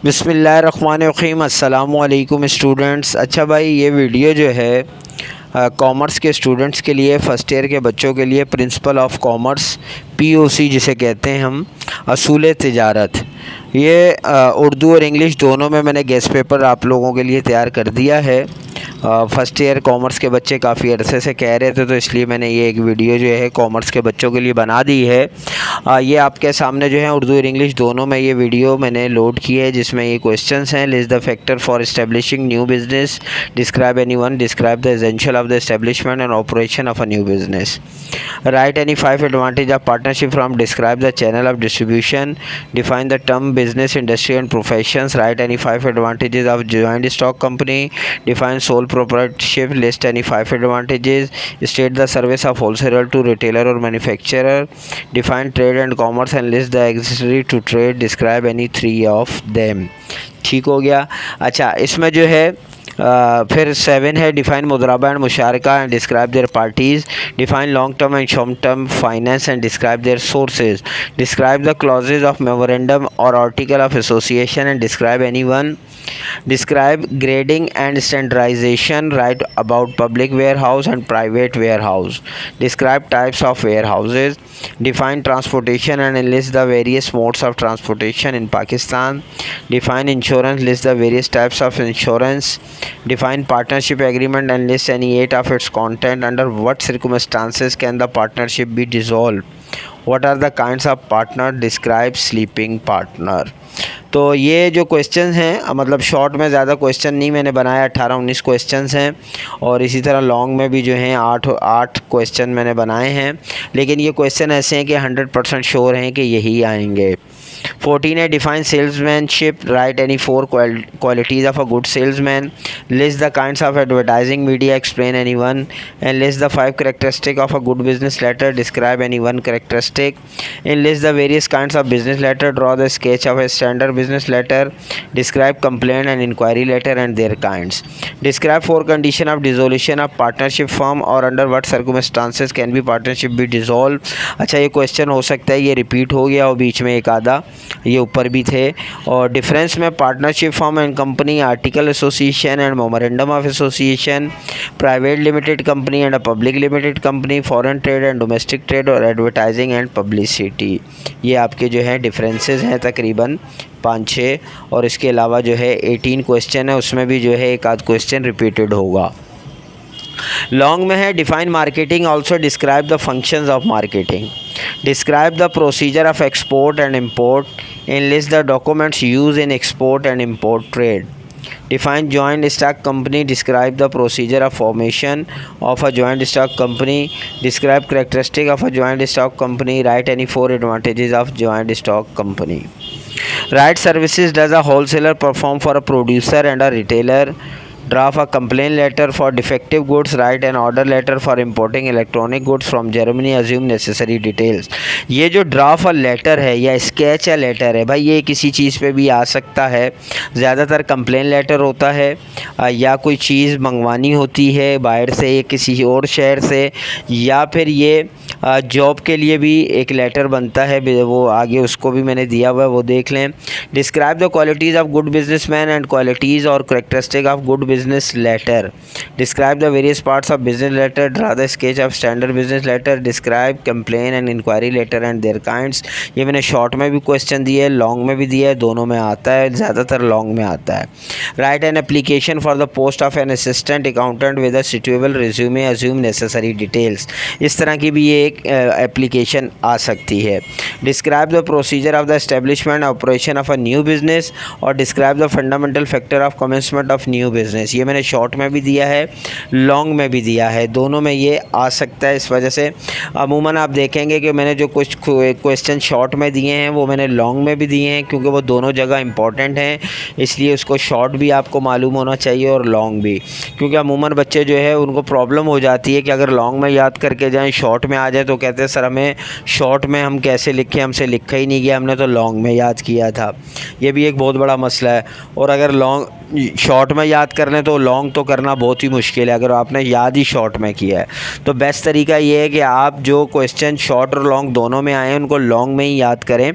बिस्मिल्लाहिर्रहमानिर्रहीम अस्सलामुअलैकुम स्टूडेंट्स। अच्छा भाई, ये वीडियो जो है कॉमर्स के स्टूडेंट्स के लिए, फ़र्स्ट ईयर के बच्चों के लिए, प्रिंसिपल ऑफ कॉमर्स पीओसी जिसे कहते हैं हम, असूल तिजारत, ये उर्दू और इंग्लिश दोनों में मैंने गेस्ट पेपर आप लोगों के लिए तैयार कर दिया है। फ़र्स्ट ईयर कॉमर्स के बच्चे काफ़ी अरसे से कह रहे थे, तो इसलिए मैंने ये एक वीडियो जो है कॉमर्स के बच्चों के लिए बना दी है। ये आपके सामने जो है उर्दू और इंग्लिश दोनों में ये वीडियो मैंने लोड की है, जिसमें ये क्वेश्चंस हैं। List the factor for establishing new business, describe any one, describe the essential of the establishment and operation of a new business, write any 5 advantage of partnership firm, describe the channel of distribution, define the term business, industry and professions, write any 5 advantages of joint stock company, define sole proprietorship, list any 5 advantages, state the service of wholesaler to retailer or manufacturer, define trade and commerce and list the accessory to trade, describe any 3 of them। ठीक हो गया। अच्छा, इसमें जो है फिर 7 है, define मुदराबा एंड मुशारका and describe their parties, define long term and short term finance and describe their sources, describe the clauses of memorandum और article of association and describe any one, describe grading and standardization, write about public warehouse and private warehouse, describe types of warehouses, define transportation and list the various modes of transportation in Pakistan, define insurance, list the various types of insurance, define partnership agreement and list any 8 of its content, under what circumstances can the partnership be dissolved, what are the kinds of partner, describe sleeping partner। तो ये जो question हैं, मतलब short में ज़्यादा question नहीं मैंने बनाया, 18-19 क्वेश्चंस हैं, और इसी तरह लॉन्ग में भी जो हैं 8 क्वेश्चन मैंने बनाए हैं। लेकिन ये क्वेश्चन ऐसे हैं कि 100% श्योर हैं कि यही आएंगे। 14 है, define salesmanship, write any 4 qualities of a good salesman, list the kinds of advertising media, explain any one, and list the 5 characteristic of a good business letter, describe any one characteristic, and list the various kinds of business letter, draw the sketch of a standard business letter, describe complaint and inquiry letter and their kinds, describe 4 condition of dissolution of partnership firm और under what circumstances can be partnership B dissolve. अच्छा, ये question हो सकता है ये repeat हो गया और बीच में एक आधा ये ऊपर भी थे। और डिफरेंस में partnership form and company, article association and memorandum of association, private limited company and a public limited company, foreign trade and domestic trade और एडवर्टाइजिंग एंड पब्लिसिटी। ये आपके जो है डिफरेंसेस हैं तकरीबन 5-6, और इसके अलावा जो है 18 क्वेश्चन है, उसमें भी जो है एक आध क्वेश्चन रिपीटेड होगा। लॉन्ग में है, define marketing, also describe the functions of marketing, describe the procedure of export and import, and list the documents used in export and import trade, define joint stock company, describe the procedure of formation of a joint stock company, describe characteristic of a joint stock company, write any 4 advantages of joint stock company, write services does a wholesaler perform for a producer and a retailer, draft a complaint letter for defective goods, write an order letter for importing electronic goods from Germany, assume necessary details। ये जो draft letter है या sketch या letter है भाई, ये किसी चीज़ पे भी आ सकता है। ज़्यादातर कंप्लेंट लेटर होता है या कोई चीज़ मंगवानी होती है बाहर से या किसी और शहर से, या फिर ये जॉब के लिए भी एक लेटर बनता है, वो आगे उसको भी मैंने दिया हुआ है, वो देख लें। Describe the qualities of good businessman and qualities और characteristic of good business letter, describe the various parts of business letter, draw the sketch of standard business letter, describe complain and inquiry letter and their kinds. ये मैंने short में भी question दिए है, long में भी दिया है, दोनों में आता है, ज़्यादातर लॉन्ग में आता है। Right an application for the post of an assistant accountant with a suitable resume, assume necessary details. इस तरह की भी ये एक एप्लीकेशन आ सकती है। Describe the procedure of the establishment operation of a new business और describe the fundamental factor of commencement of new business. ये मैंने शॉर्ट में भी दिया है, लॉन्ग में भी दिया है, दोनों में ये आ सकता है। इस वजह से अमूमन आप देखेंगे कि मैंने जो कुछ क्वेश्चन शॉर्ट में दिए हैं वो मैंने लॉन्ग में भी दिए हैं, क्योंकि वो दोनों जगह इंपॉर्टेंट हैं, इसलिए उसको शॉर्ट भी आपको मालूम होना चाहिए और लॉन्ग भी, क्योंकि अमूमन बच्चे जो है उनको प्रॉब्लम हो जाती है कि अगर लॉन्ग में याद करके जाएँ शॉर्ट में आ जाए तो कहते हैं सर हमें शॉर्ट में हम कैसे लिखें, हमसे लिखा ही नहीं गया, हमने तो लॉन्ग में याद किया था। ये भी एक बहुत बड़ा मसला है। और अगर लॉन्ग शॉर्ट में याद कर करने तो लॉन्ग तो करना बहुत ही मुश्किल है अगर आपने याद ही शॉर्ट में किया है। तो बेस्ट तरीका ये है कि आप जो क्वेश्चन शॉर्ट और लॉन्ग दोनों में आए हैं उनको लॉन्ग में ही याद करें,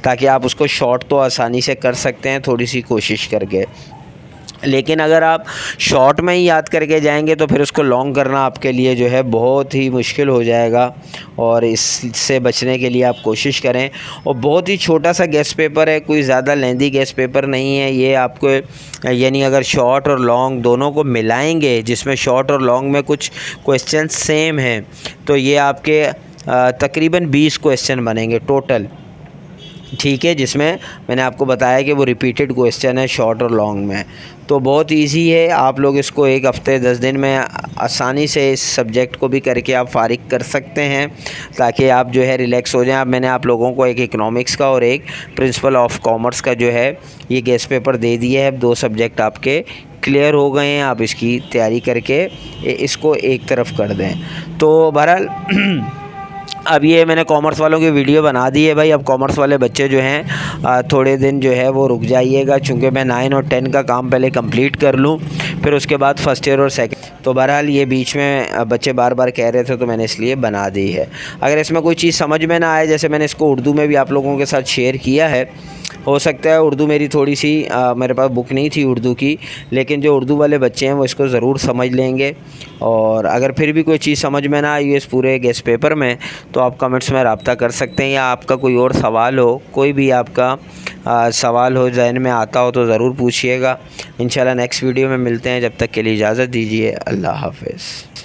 ताकि आप उसको शॉर्ट तो आसानी से कर सकते हैं थोड़ी सी कोशिश करके। लेकिन अगर आप शॉर्ट में ही याद करके जाएंगे तो फिर उसको लॉन्ग करना आपके लिए जो है बहुत ही मुश्किल हो जाएगा, और इससे बचने के लिए आप कोशिश करें। और बहुत ही छोटा सा गेस्ट पेपर है, कोई ज़्यादा लेंदी गेस्ट पेपर नहीं है ये आपको, यानी अगर शॉर्ट और लॉन्ग दोनों को मिलाएंगे, जिसमें शॉर्ट और लॉन्ग में कुछ क्वेश्चन सेम हैं, तो ये आपके तकरीबन 20 क्वेश्चन बनेंगे टोटल, ठीक है, जिसमें मैंने आपको बताया कि वो रिपीटेड क्वेश्चन है शॉर्ट और लॉन्ग में। तो बहुत इजी है, आप लोग इसको एक हफ़्ते 10 दिन में आसानी से इस सब्जेक्ट को भी करके आप फारिग कर सकते हैं, ताकि आप जो है रिलैक्स हो जाएं। अब मैंने आप लोगों को एक इकोनॉमिक्स का और एक प्रिंसिपल ऑफ कॉमर्स का जो है ये गेस्ट पेपर दे दिया है। अब 2 सब्जेक्ट आपके क्लियर हो गए हैं, आप इसकी तैयारी करके इसको एक तरफ कर दें। तो बहरहाल अब ये मैंने कॉमर्स वालों की वीडियो बना दी है भाई। अब कॉमर्स वाले बच्चे जो हैं थोड़े दिन जो है वो रुक जाइएगा, चूँकि मैं 9 और 10 का काम पहले कंप्लीट कर लूँ, फिर उसके बाद फ़र्स्ट ईयर और सेकंड। तो बहरहाल ये बीच में बच्चे बार बार कह रहे थे तो मैंने इसलिए बना दी है। अगर इसमें कोई चीज़ समझ में ना आए, जैसे मैंने इसको उर्दू में भी आप लोगों के साथ शेयर किया है, हो सकता है उर्दू मेरी थोड़ी सी मेरे पास बुक नहीं थी उर्दू की, लेकिन जो उर्दू वाले बच्चे हैं वो इसको ज़रूर समझ लेंगे। और अगर फिर भी कोई चीज़ समझ में ना आई इस पूरे गेस्ट पेपर में, तो आप कमेंट्स में रब्ता कर सकते हैं, या आपका कोई और सवाल हो, कोई भी आपका सवाल हो ज़हन में आता हो तो ज़रूर पूछिएगा। इंशाल्लाह नेक्स्ट वीडियो में मिलते हैं, जब तक के लिए इजाज़त दीजिए। अल्लाह हाफ़िज़।